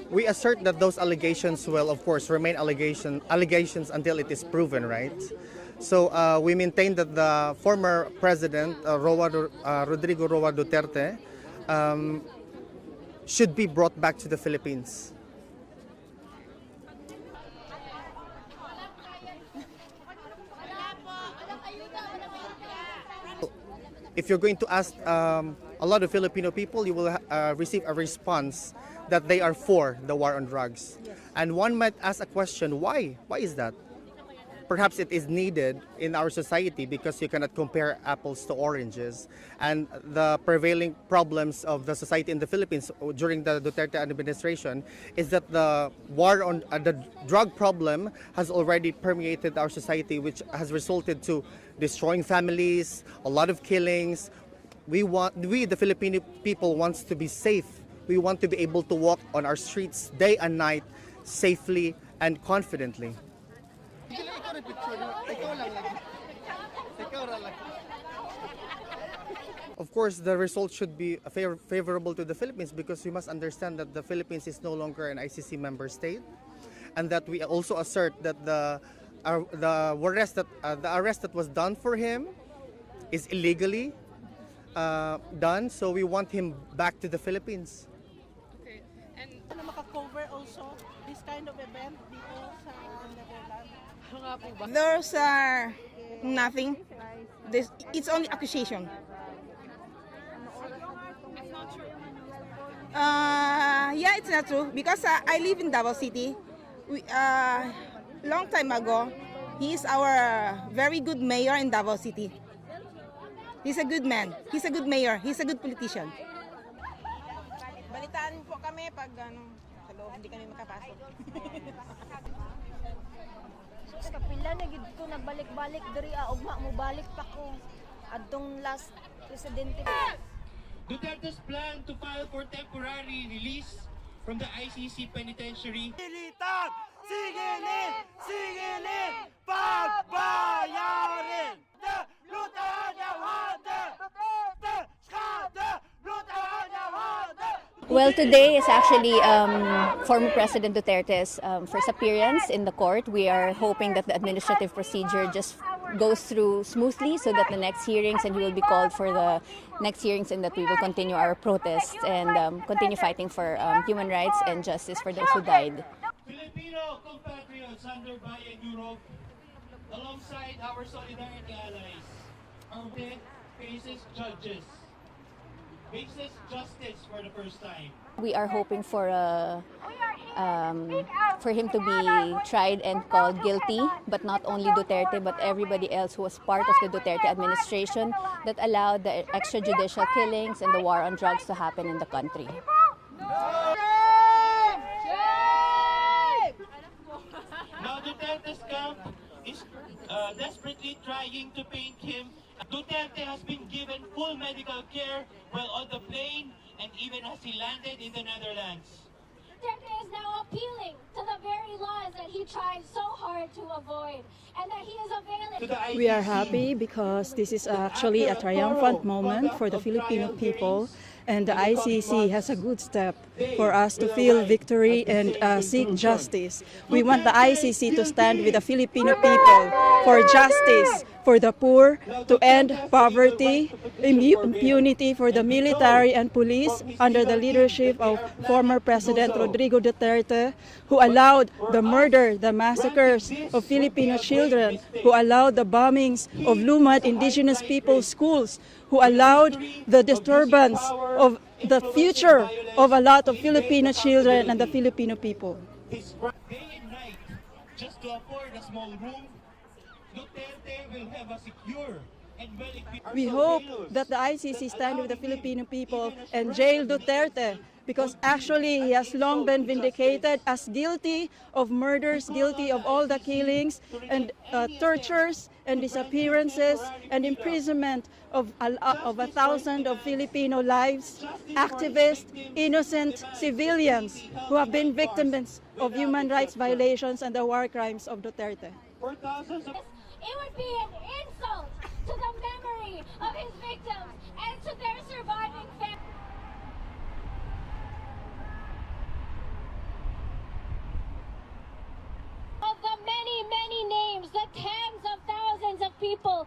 We assert that those allegations will, of course, remain allegations until it is proven, right? So we maintain that the former president, Rodrigo Duterte, should be brought back to the Philippines. If you're going to ask a lot of Filipino people, you will receive a response that they are for the war on drugs. Yes. And one might ask a question, why? Why is that? Perhaps it is needed in our society because you cannot compare apples to oranges. And the prevailing problems of the society in the Philippines during the Duterte administration is that the war on the drug problem has already permeated our society, which has resulted to destroying families, a lot of killings. We, the Filipino people, wants to be safe. We want to be able to walk on our streets day and night safely and confidently. Of course, the result should be favorable to the Philippines because we must understand that the Philippines is no longer an ICC member state, and that we also assert that the arrest that was done for him is illegally done. So we want him back to the Philippines. Okay, and maka-cover also this kind of event dito sa Netherlands. There's nothing. It's only accusation. It's not true. Yeah, it's not true because I live in Davao City. Long time ago, he is our very good mayor in Davao City. He's a good man. He's a good mayor. He's a good politician. Balitaan po kami pag sa loob hindi kami makapasok. Kapila na gid ko nagbalik-balik diri ugma mo balik pa ko adtong last presidente. Duterte's plan to file for temporary release from the ICC penitentiary. Militar, sigilin, sigilin, pagbayarin. Well, today is actually former President Duterte's first appearance in the court. We are hoping that the administrative procedure just goes through smoothly so that the next hearings, and he will be called for the next hearings, and that we will continue our protests and continue fighting for human rights and justice for those who died. Filipino compatriots under Bayan Europe, alongside our solidarity allies, our faces judges. Faces justice for the first time. We are hoping for him to be tried and called guilty, but not only Duterte, but everybody else who was part of the Duterte administration that allowed the extrajudicial killings and the war on drugs to happen in the country. Now Duterte's camp is desperately trying to paint him. Duterte has been given full medical care while on the plane and even as he landed in the Netherlands. Duterte is now appealing to the very laws that he tried so hard to avoid, and that he is availing. We are happy because this is actually a triumphant moment for the Filipino people, and the ICC has a good step for us to feel victory and seek justice. We want the ICC to stand with the Filipino people for justice, for the poor, to end poverty, impunity for the military and police under the leadership of former President Rodrigo Duterte, who allowed the murder, the massacres of Filipino children, who allowed the bombings of Lumad indigenous people's schools, who allowed the disturbance of the future of a lot of Filipino children and the Filipino people. Day and night, just to afford a small room, Duterte will have a secure and well-equipped. We hope that the ICC stand with the Filipino people and jail Duterte, because actually he has long been vindicated as guilty of murders, guilty of all the killings and tortures and disappearances and imprisonment of 1,000 of Filipino lives, activists, innocent civilians who have been victims of human rights violations and the war crimes of Duterte. It would be an insult to the memory of his victims and to their surviving families. people